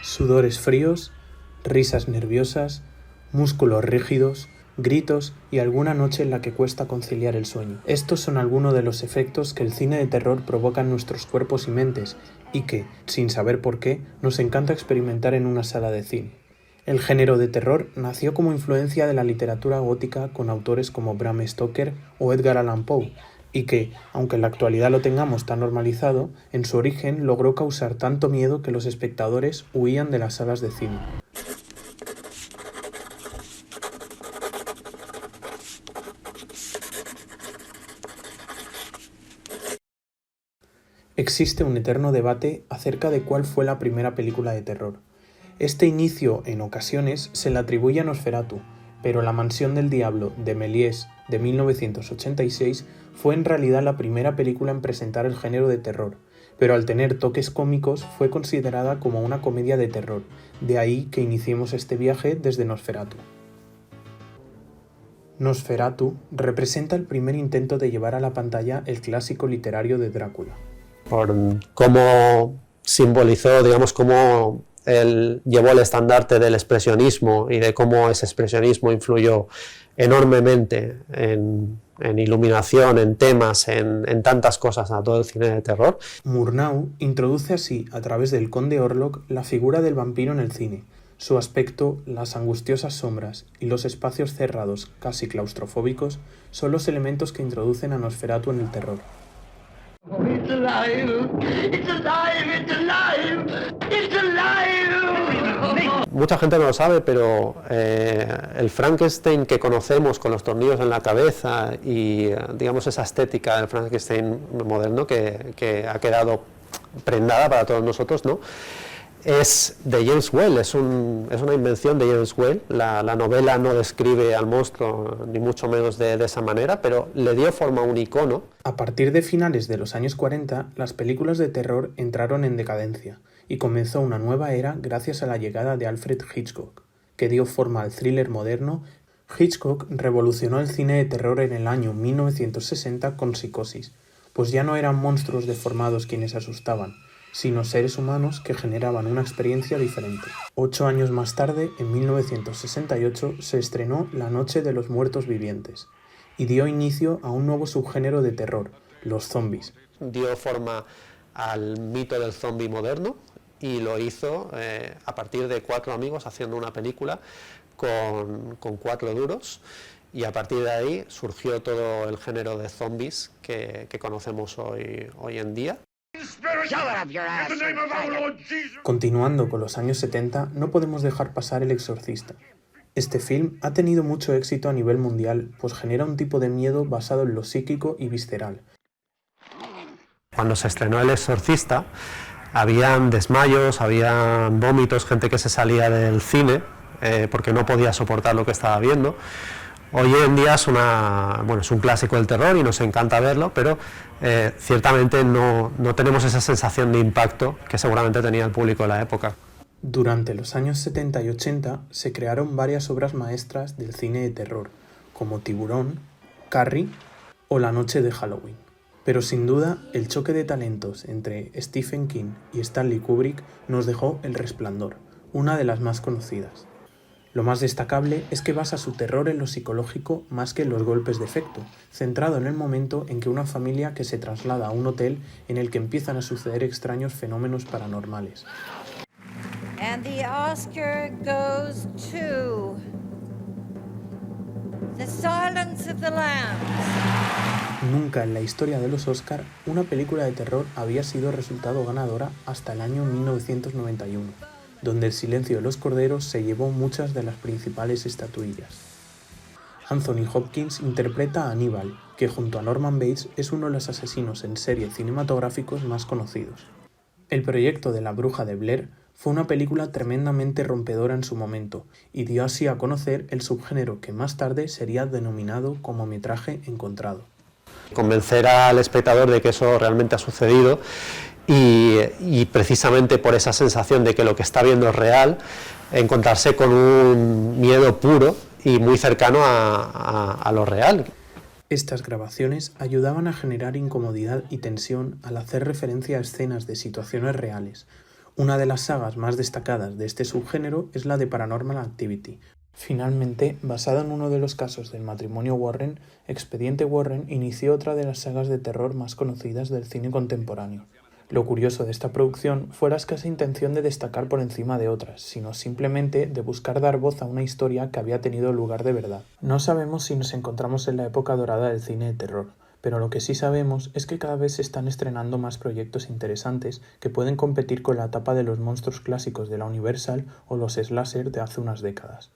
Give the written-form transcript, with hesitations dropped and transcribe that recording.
Sudores fríos, risas nerviosas, músculos rígidos, gritos y alguna noche en la que cuesta conciliar el sueño. Estos son algunos de los efectos que el cine de terror provoca en nuestros cuerpos y mentes y que, sin saber por qué, nos encanta experimentar en una sala de cine. El género de terror nació como influencia de la literatura gótica con autores como Bram Stoker o Edgar Allan Poe, y que, aunque en la actualidad lo tengamos tan normalizado, en su origen logró causar tanto miedo que los espectadores huían de las salas de cine. Existe un eterno debate acerca de cuál fue la primera película de terror. Este inicio, en ocasiones, se le atribuye a Nosferatu, pero La mansión del diablo, de Méliès, de 1986, fue en realidad la primera película en presentar el género de terror, pero al tener toques cómicos fue considerada como una comedia de terror, de ahí que iniciemos este viaje desde Nosferatu. Nosferatu representa el primer intento de llevar a la pantalla el clásico literario de Drácula. Por cómo simbolizó, digamos, cómo él llevó el estandarte del expresionismo y de cómo ese expresionismo influyó enormemente en iluminación, en temas, en tantas cosas a todo el cine de terror. Murnau introduce así, a través del conde Orlok, la figura del vampiro en el cine. Su aspecto, las angustiosas sombras y los espacios cerrados, casi claustrofóbicos, son los elementos que introducen a Nosferatu en el terror. It's alive! It's alive! It's alive! It's alive! Mucha gente no lo sabe, pero el Frankenstein que conocemos con los tornillos en la cabeza y digamos esa estética del Frankenstein moderno que ha quedado prendada para todos nosotros, ¿no?, es de James Whale, es una invención de James Whale. La novela no describe al monstruo ni mucho menos de esa manera, pero le dio forma a un icono. A partir de finales de los años 40, las películas de terror entraron en decadencia y comenzó una nueva era gracias a la llegada de Alfred Hitchcock, que dio forma al thriller moderno. Hitchcock revolucionó el cine de terror en el año 1960 con Psicosis, pues ya no eran monstruos deformados quienes asustaban, sino seres humanos que generaban una experiencia diferente. 8 años más tarde, en 1968, se estrenó La noche de los muertos vivientes y dio inicio a un nuevo subgénero de terror, los zombies. Dio forma al mito del zombie moderno y lo hizo a partir de 4 amigos haciendo una película con 4 duros, y a partir de ahí surgió todo el género de zombies que conocemos hoy en día. Continuando con los años 70, no podemos dejar pasar El exorcista. Este film ha tenido mucho éxito a nivel mundial, pues genera un tipo de miedo basado en lo psíquico y visceral. Cuando se estrenó El exorcista, habían desmayos, habían vómitos, gente que se salía del cine porque no podía soportar lo que estaba viendo. Hoy en día es un clásico del terror y nos encanta verlo, pero ciertamente no tenemos esa sensación de impacto que seguramente tenía el público de la época. Durante los años 70 y 80 se crearon varias obras maestras del cine de terror, como Tiburón, Carrie o La noche de Halloween. Pero sin duda, el choque de talentos entre Stephen King y Stanley Kubrick nos dejó El Resplandor, una de las más conocidas. Lo más destacable es que basa su terror en lo psicológico más que en los golpes de efecto, centrado en el momento en que una familia que se traslada a un hotel en el que empiezan a suceder extraños fenómenos paranormales. And the Oscar goes to The Silence of the Lambs. Nunca en la historia de los Oscar una película de terror había sido resultado ganadora hasta el año 1991. Donde El silencio de los corderos se llevó muchas de las principales estatuillas. Anthony Hopkins interpreta a Aníbal, que junto a Norman Bates es uno de los asesinos en serie cinematográficos más conocidos. El proyecto de La bruja de Blair fue una película tremendamente rompedora en su momento y dio así a conocer el subgénero que más tarde sería denominado como metraje encontrado. Convencer al espectador de que eso realmente ha sucedido y precisamente por esa sensación de que lo que está viendo es real, encontrarse con un miedo puro y muy cercano a lo real. Estas grabaciones ayudaban a generar incomodidad y tensión al hacer referencia a escenas de situaciones reales, Una de las sagas más destacadas de este subgénero es la de Paranormal Activity. Finalmente, basada en uno de los casos del matrimonio Warren, Expediente Warren inició otra de las sagas de terror más conocidas del cine contemporáneo. Lo curioso de esta producción fue la escasa intención de destacar por encima de otras, sino simplemente de buscar dar voz a una historia que había tenido lugar de verdad. No sabemos si nos encontramos en la época dorada del cine de terror, pero lo que sí sabemos es que cada vez se están estrenando más proyectos interesantes que pueden competir con la etapa de los monstruos clásicos de la Universal o los slasher de hace unas décadas.